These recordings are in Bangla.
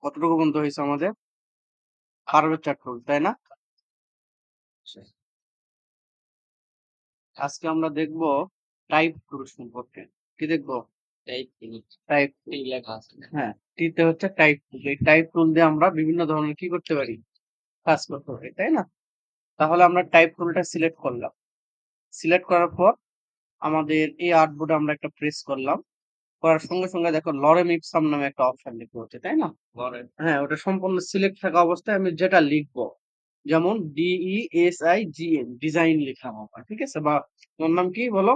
কতটুকু পর্যন্ত হয়েছে আমাদের? কার্ভেচার টুল, তাই না? আজকে আমরা দেখব টাইপ টুল সম্পর্কে। কি দেখব? টাইপ টুল লেখা আছে। হ্যাঁ, টিতে হচ্ছে টাইপ টুল। এই টাইপ টুল দিয়ে আমরা বিভিন্ন ধরনের কি করতে পারি? কাজ করতে পারি, তাই না? তাহলে আমরা টাইপ টুলটা সিলেক্ট করলাম। সিলেক্ট করার পর আমাদের এই আর্টবোর্ডে আমরা একটা প্রেস করলাম। করার সঙ্গে সঙ্গে দেখো লরেম ইপসাম নামে একটা অপশন দেখতে হচ্ছে, তাই না? হ্যাঁ, ওটা সম্পূর্ণ সিলেক্ট থাকা অবস্থায় আমি যেটা লিখবো, যেমon DESIGN ডিজাইন লিখলাম আমরা, ঠিক আছে? বা তোমার নাম কি বলো?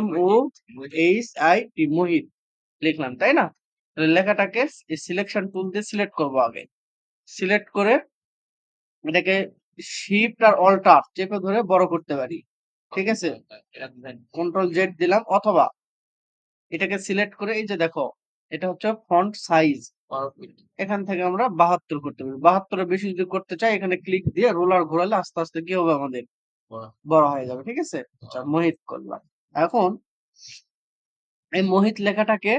MOHIT মোহিত লিখলাম, তাই না? তাহলে লেখাটাকে এই সিলেকশন টুল দিয়ে সিলেক্ট করবো আগে। সিলেক্ট করে এটাকে শিফট আর অল্টার চেপে ধরে বড় করতে পারি, ঠিক আছে? কন্ট্রোল জেড দিলাম, অথবা এটাকে সিলেক্ট করে এই যে দেখো, এটা হচ্ছে ফন্ট সাইজ। এখান থেকে আমরা 72 করতে পারি। 72 এর বেশি যদি করতে চাই, এখানে ক্লিক দিয়ে রোলার ঘোরালে আস্তে আস্তে কি হবে আমাদের? বড় হয়ে যাবে, ঠিক আছে? আচ্ছা, মোহিত করলাম। এখন এই মোহিত লেখাটাকে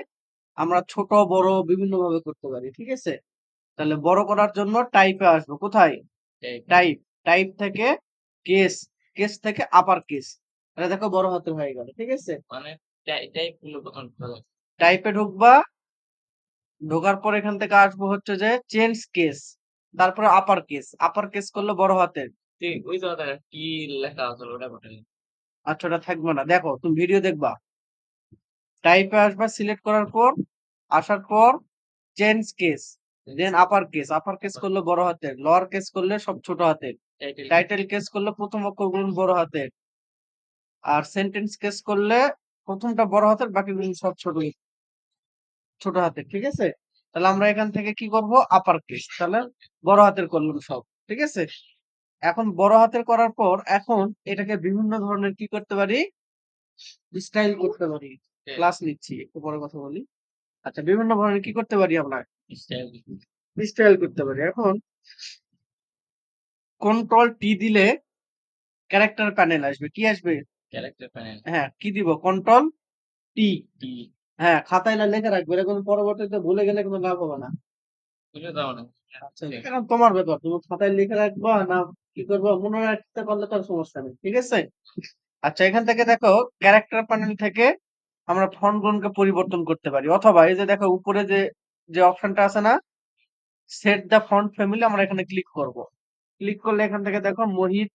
আমরা ছোট বড় বিভিন্ন ভাবে করতে পারি, ঠিক আছে? তাহলে বড় করার জন্য টাইপে আসবো। কোথায়? টাইপ। টাইপ থেকে কেস, কেস থেকে আপার কেস। তাহলে দেখো বড় হাতের হয়ে গেল, ঠিক আছে? টাইপে ঢুকবা, ঢোকার পর এখান থেকে আসবো হচ্ছে যে চেঞ্জ কেস, তারপরে আপার কেস। আপার কেস করলে বড় হাতের। আচ্ছা, ওটা থাকবে না, দেখো তুমি ভিডিও দেখবা। টাইপে আসবা, সিলেক্ট করার পর আসার পর চেঞ্জ কেস, দেন আপার কেস। আপার কেস করলে বড় হাতের, লোয়ার কেস করলে সব ছোট হাতের, টাইটেল কেস করলে প্রথম অক্ষরগুলো বড় হাতের, আর সেন্টেন্স কেস করলে প্রথমটা বড় হাতের, বাকিগুলো সব ছোট ছোট হাতের, ঠিক আছে? তাহলে আমরা এখান থেকে কি করব? Upper case. তাহলে বড় হাতের করলাম সব, ঠিক আছে? এখন বড় হাতের করার পর এখন এটাকে বিভিন্ন ধরনের কি করতে পারি? স্টাইল করতে পারি। ক্লাস নিচ্ছি, একটু পরে কথা বলি। আচ্ছা, বিভিন্ন ধরনের কি করতে পারি আমরা? স্টাইল করতে পারি। এখন কন্ট্রোল টি দিলে ক্যারেক্টার প্যানেল আসবে। কি আসবে? হ্যাঁ, কি দিব? Control T. হ্যাঁ, খাতায় না লেখা রাখবে, এরকম পরবর্তীতে ভুলে গেলে কোনো লাভ হবে না। আচ্ছা, এখন তোমার ব্যাপার, তুমি খাতায় লিখে রাখবা না কি করবো, মনে রাখতে পারলে তার সমস্যা নেই, ঠিক আছে? আচ্ছা, এখান থেকে দেখো ক্যারেক্টার প্যানেল থেকে আমরা ফন্ট গুলোকে পরিবর্তন করতে পারি, অথবা এই যে দেখো উপরে যে যে অপশনটা আছে না, সেট দ্য ফন্ট ফ্যামিলি, আমরা এখানে ক্লিক করব। ক্লিক করলে এখান থেকে দেখো মোহিত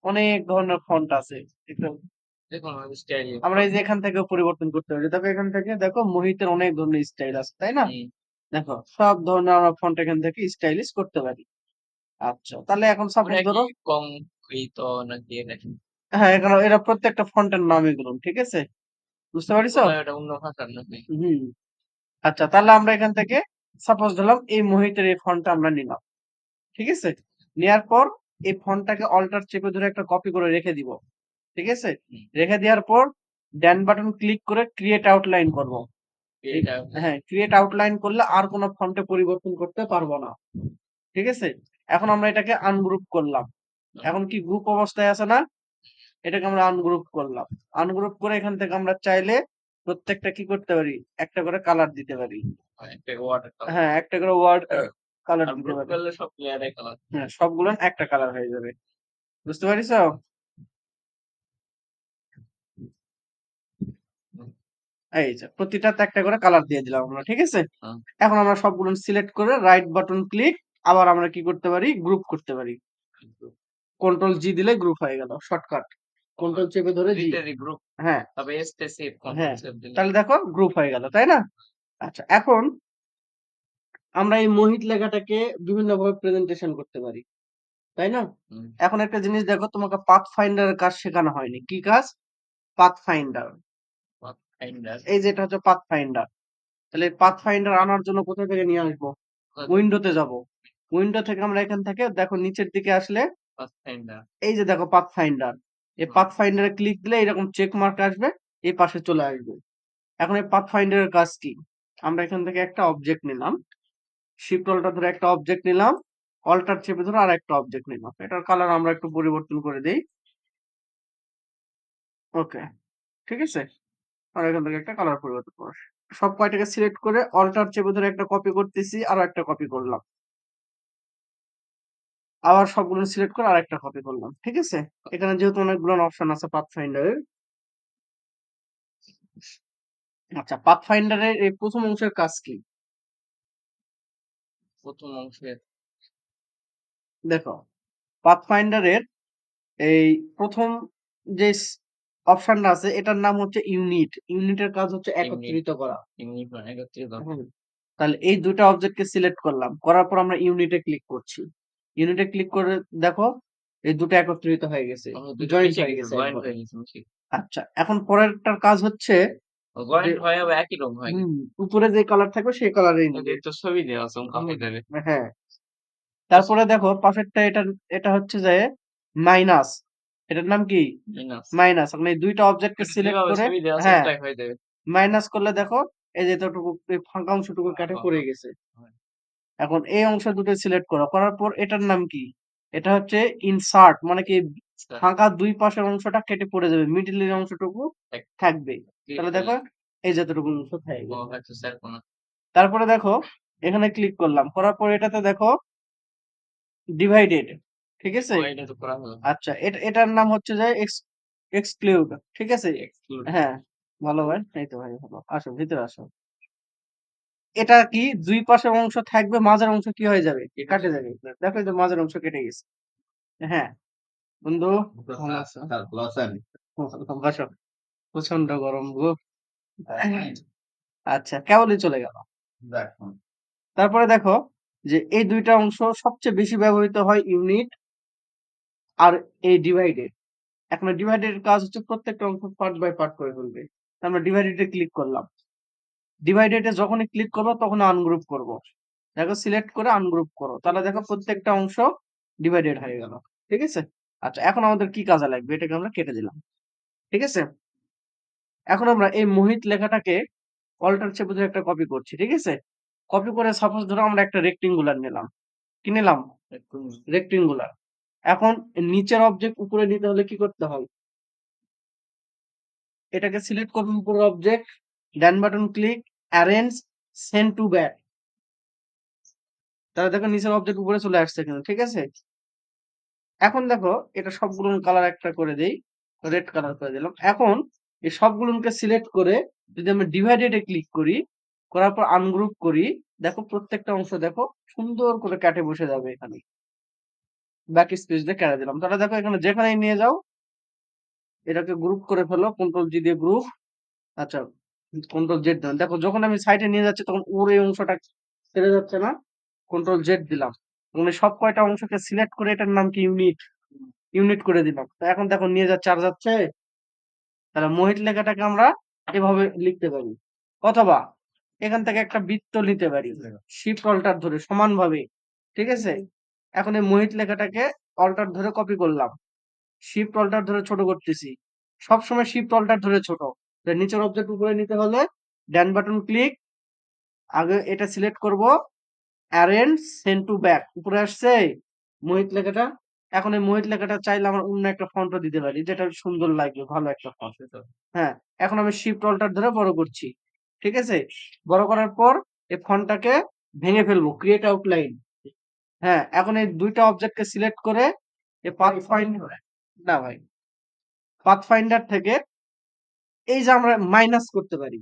অনেক ধরনের ফন্ট আছে। আমরা এই যে এখান থেকে পরিবর্তন করতে পারি। দেখো এখান থেকে দেখো মোহিতের অনেক ধরনের স্টাইল আছে, তাই না? দেখো সব ধরনের আমরা ফন্ট এখান থেকে স্টাইলিশ করতে পারি। আচ্ছা, তাহলে এখন সাপোজ ধরো হ্যাঁ, এখানে এরা প্রত্যেকটা ফন্টের নাম এগুলো, ঠিক আছে? বুঝতে পারছো? হুম। আচ্ছা, তাহলে আমরা এখান থেকে সাপোজ ধরলাম এই মোহিতের এই ফন্টটা আমরা নিলাম, ঠিক আছে? নেয়ার পর এই ফন্টটাকে অল্টার চেপে ধরে একটা কপি করে রেখে দিব, ঠিক আছে? রেখে দেওয়ার পর ডান বাটন ক্লিক করে ক্রিয়েট আউটলাইন করব। হ্যাঁ, ক্রিয়েট আউটলাইন করলে আর কোনো ফন্টে পরিবর্তন করতে পারবো না, ঠিক আছে? এখন আমরা এটাকে আনগ্রুপ করলাম। এখন কি গ্রুপ অবস্থায় আছে না? এটাকে আমরা আনগ্রুপ করলাম। আনগ্রুপ করে এখান থেকে আমরা চাইলে প্রত্যেকটা কি করতে পারি? একটা করে কালার দিতে পারি। হ্যাঁ, একটা করে ওয়ার্ড কালার দিতে পারি। হ্যাঁ, সবগুলো একটা কালার হয়ে যাবে। বুঝতে পারিস? এই যে প্রতিটাতে একটা করে কালার দিয়ে দিলাম আমরা, ঠিক আছে? এখন আমরা সবগুলো সিলেক্ট করে রাইট বাটন ক্লিক, আবার আমরা কি করতে পারি? গ্রুপ করতে পারি। কন্ট্রোল জি দিলে গ্রুপ হয়ে গেল, শর্টকাট। কন্ট্রোল চেপে ধরে জি। হ্যাঁ, হ্যাঁ, তাহলে দেখো গ্রুপ হয়ে গেল, তাই না? আচ্ছা, এখন আমরা এই মোহিত লেখাটাকে বিভিন্ন ভাবে প্রেজেন্টেশন করতে পারি, তাই না? এখন একটা জিনিস দেখো, তোমাকে পাথ ফাইন্ডারের কাজ শেখানো হয়নি। কি কাজ? Path finder. এই যেটা হচ্ছে পাথ ফাইন্ডার। তাহলে পাথ ফাইন্ডার আনার জন্য কোথা থেকে নিয়ে আসবো? উইন্ডোতে যাব। উইন্ডো থেকে আমরা এখান থেকে দেখো নিচের দিকে আসলে এই যে দেখো পাথ ফাইন্ডার। এই পাথ ফাইন্ডারে ক্লিক দিলে এরকম চেক মার্ক আসবে, এই পাশে চলে আসবে। এখন এই পাথ ফাইন্ডারের কাজ কি? আমরা এখান থেকে একটা অবজেক্ট নিলাম, শিফট অল্টার ধরে একটা অবজেক্ট নিলাম, অল্টার চেপে ধরে আর একটা অবজেক্ট নিলাম। এটার কালার আমরা একটু পরিবর্তন করে দেই। ওকে, ঠিক আছে? আর এখান থেকে একটা কালার পরিবর্তন করো। সব কয়টাকে সিলেক্ট করে অল্টার চেপে ধরে একটা কপি করতেছি, আরো একটা কপি করলাম। আবার সবগুলো সিলেক্ট করে আরেকটা কপি করলাম। ঠিক আছে? এখানে যেহেতু অনেকগুলো অপশন আছে পাথফাইন্ডারের। আচ্ছা, পাথফাইন্ডারের এই প্রথম অংশের কাজ কি? প্রথম অংশের দেখো, পাথফাইন্ডারের এই প্রথম যে অপশনটা আছে এটার নাম হচ্ছে ইউনিট। ইউনিটের কাজ হচ্ছে একত্রিত করা। ইউনিট মানে একত্রিত। তাহলে এই দুটো অবজেক্টকে সিলেক্ট করলাম, করার পর আমরা ইউনিটে ক্লিক করছি। ইউনিটে ক্লিক করে দেখো এই দুটো একত্রিত হয়ে গেছে, জয়েন্ট হয়ে গেছে একবারে। আচ্ছা, এখন পরেরটার কাজ হচ্ছে একই রকম হয়। উপরে যে কালার থাকবে সেই কালারেই নিবে। তো ছবি দেওয়া আছে কম্পিউটারে। হ্যাঁ, তারপরে দেখো পাশেরটা, এটা হচ্ছে যে মাইনাস। এটার নাম কি? মাইনাস। আপনি দুইটা অবজেক্টকে সিলেক্ট করে হ্যাঁ মাইনাস করলে দেখো এই যে এতটুকু এই ফাঁকা অংশটুকু কেটে পড়ে গেছে। এখন এই অংশ দুটো সিলেক্ট করো, করার পর এটার নাম কি? এটা হচ্ছে ইনসার্ট, মানে কি ফাঁকা দুই পাশের অংশটা কেটে পড়ে যাবে, মিডলের অংশটুকু থাকবে। তাহলে দেখো এই যতটুকু অংশ থাকবে। তারপরে দেখো এখানে ক্লিক করলাম, করার পর এটাতে দেখো ডিভাইডেড। ঠিক আছে? আচ্ছা, এটার নাম হচ্ছে যে এক্সক্লুড। ঠিক আছে? হ্যাঁ, ভালো ভাই, এই তো ভাই ভালো। আসো ভিতরে আসো। এটা কি দুই পাশের অংশ থাকবে, মাঝের অংশ কি হয়ে যাবে? কেটে যাবে। দেখো এই যে মাঝের অংশ কেটে গেছে। হ্যাঁ বন্ধু, ভালো আছো? বসো। প্রচন্ড গরম গো। আচ্ছা, কেবলই চলে গেল। তারপরে দেখো যে এই দুইটা অংশ সবচেয়ে বেশি ব্যবহৃত হয় ইউনিট আর এই ডিভাইডেড। এখন ডিভাইডেড এর কাজ হচ্ছে প্রত্যেকটা অংশ পার্ট বাই পার্ট করে ফেলবে। আমরা ডিভাইডেড এ ক্লিক করলাম। ডিভাইডেড এ যখনই ক্লিক করবো তখন আনগ্রুপ করব। দেখো সিলেক্ট করে আনগ্রুপ করো, তাহলে দেখো প্রত্যেকটা অংশ ডিভাইডেড হয়ে গেল। ঠিক আছে? আচ্ছা, এখন আমাদের কি কাজে লাগবে? এটাকে আমরা কেটে দিলাম। ঠিক আছে? এখন আমরা এই মোহিত লেখাটাকে অল্টার চেপে ধরে একটা কপি করছি। ঠিক আছে? কপি করে সাপোজ ধরো আমরা একটা রেক্টেঙ্গুলার নিলাম। কি নিলাম? রেক্টেঙ্গুলার। এখন নিচের অবজেক্ট উপরে নিতে হলে কি করতে হয়? এটাকে সিলেক্ট করবেন উপরের object, done button click, arrange, send to back. তাহলে দেখো নিচের অবজেক্ট উপরে চলে আসছে কিন্তু। ঠিক আছে? এখন দেখো এটা সবগুলো কালার একটা করে দেই, রেড কালার করে দিলাম। এখন এই সবগুলোকে সিলেক্ট করে যদি আমরা ডিভাইডেড এ ক্লিক করি, করার পর আনগ্রুপ করি, দেখো প্রত্যেকটা অংশ দেখো সুন্দর করে কেটে বসে যাবে এখানে। ব্যাক স্পেস দিয়ে কেটে দিলাম। তাহলে দেখো এখানে যেখানেই নিয়ে যাও এটাকে গ্রুপ করে ফেলো, কন্ট্রোল জি দিয়ে গ্রুপ। আচ্ছা, কন্ট্রোল জেড দিলাম। দেখো যখন আমি সাইডে নিয়ে যাচ্ছি তখন ওর এই অংশটা ছেড়ে যাচ্ছে না। কন্ট্রোল জেড দিলাম। মানে সব কয়টা অংশকে সিলেক্ট করে এটার নাম কি? ইউনিট। ইউনিট করে দিলাম। তো এখন দেখো নিয়ে যাচ্ছে আর যাচ্ছে। তাহলে মোহিত লেখাটাকে আমরা এভাবে লিখতে পারি, অথবা এখান থেকে একটা বৃত্ত নিতে পারি শিফট অল্টার ধরে সমানভাবে। ঠিক আছে? এখন এই মোহিত লেখাটাকে অল্টার ধরে কপি করলাম, শিফট অল্টার ধরে ছোট করতেছি। সবসময় শিফট অল্টার ধরে ছোট। তো নিচের অবজেক্ট উপরে নিতে হলে ডান বাটন ক্লিক, আগে এটা সিলেক্ট করব, অ্যারেঞ্জ, সেন্ড টু ব্যাক। উপরে আসছে মোহিত লেখাটা। এখন এই মোহিত লেখাটা চাইলে আমরা অন্য একটা ফন্টও দিতে পারি, যেটা সুন্দর লাগবে, ভালো একটা ফন্ট। হ্যাঁ, এখন আমি শিফট অল্টার ধরে বড় করছি। ঠিক আছে? বড় করার পর এই ফন্টটাকে ভেঙে ফেলবো, ক্রিয়েট আউটলাইন। হ্যাঁ, এখন এই দুইটা অবজেক্টকে সিলেক্ট করে এই পাথফাইন্ডার, না ভাই, পাথফাইন্ডার থেকে এই যে আমরা মাইনাস করতে পারি,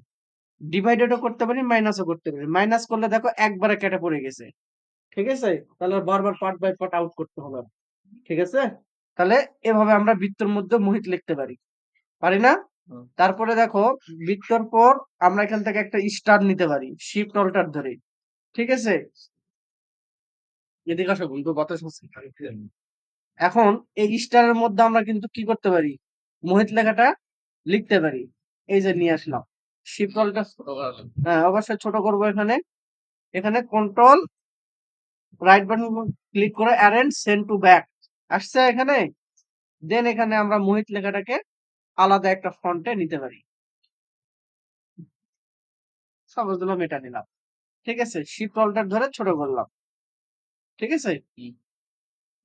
ডিভাইডেডও করতে পারি, মাইনাসও করতে পারি। মাইনাস করলে দেখো একবারে কেটে পড়ে গেছে। ঠিক আছে? তাহলে আর বারবার পার্ট বাই পার্ট আউট করতে হবে না। ঠিক আছে? তাহলে এভাবে আমরা বৃত্তের মধ্যে মোহিত লিখতে পারি। পারি না? তারপরে দেখো বৃত্তর পর আমরা এখান থেকে একটা স্টার নিতে পারি শিফট অল্টার ধরে। ঠিক আছে? এদিকে আসো বন্ধু, বাতাস আছে। এখন এই স্টারের মধ্যে আমরা কিন্তু কি করতে পারি? মোহিত লেখাটা লিখতে পারি। এই যে নিয়ে আসলাম শিফট অল্টার। হ্যাঁ, অবশ্যই ছোট করবো এখানে। এখানে কন্ট্রোল রাইট বাটন ক্লিক করে অ্যারেঞ্জ, সেন্ড টু ব্যাক। আসছে এখানে। দেন এখানে আমরা মোহিত লেখাটাকে আলাদা একটা ফন্টে নিতে পারি। সাপোজ দিলাম এটা নিলাম। ঠিক আছে? শিফট অল্টার ধরে ছোট করলাম। ঠিক আছে?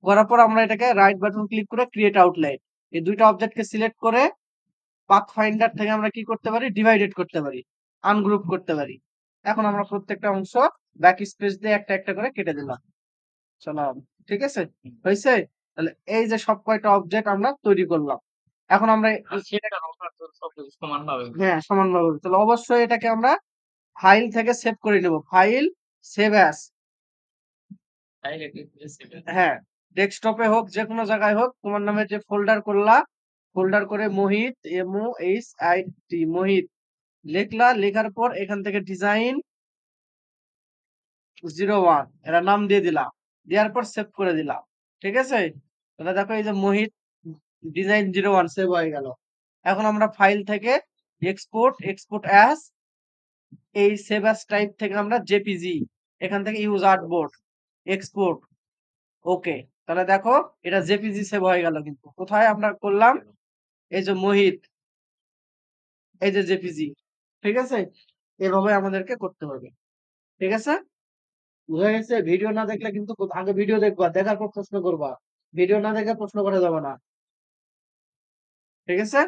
করার পর আমরা এটাকে রাইট বাটন ক্লিক করে ক্রিয়েট আউটলাইন, এই দুইটা অবজেক্টকে সিলেক্ট করে পাথফাইন্ডার থেকে আমরা কি করতে পারি? ডিভাইডেড করতে পারি। আনগ্রুপ করতে পারি। এখন আমরা প্রত্যেকটা অংশ ব্যাক স্পেস দিয়ে একটা একটা করে কেটে দিলাম। চলাম। ঠিক আছে? হইছে? তাহলে এই যে সব কয়টা অবজেক্ট আমরা তৈরি করলাম। এখন আমরা হ্যাঁ, সমানভাবে। তাহলে অবশ্যই এটাকে আমরা ফাইল থেকে সেভ করে নেব। File save as. হ্যাঁ, ডেস্কটপে হোক যেকোনো জায়গায় হোক তোমার নামে যে ফোল্ডার করলা, ফোল্ডার করে মোহিত MOHIT মোহিত লিখলা, লেখার পর এখান থেকে ডিজাইন 01 এরা নাম দিয়ে দিলাম। দেওয়ার পর সেভ করে দিলাম। ঠিক আছে? তাহলে দেখো এই যে মোহিত ডিজাইন 01 সেভ হয়ে গেল। এখন আমরা ফাইল থেকে এক্সপোর্ট অ্যাজ এই সেভ অ্যাজ টাইপ থেকে আমরা জেপিজি এখান থেকে ইউজ আর্টবোর্ড এক্সপোর্ট ওকে। তাহলে দেখো এটা জেপিজি সেভ হয়ে গেল কিন্তু কোথায় আমরা করলাম এই যে মোহিত এই যে জেপিজি। ঠিক আছে? এভাবে আমাদেরকে করতে হবে। ঠিক আছে? বুঝা গেছে? ভিডিও না দেখলে কিন্তু আগে ভিডিও দেখবা, দেখার পর প্রশ্ন করবা। ভিডিও না দেখে প্রশ্ন করা যাবে না। ঠিক আছে?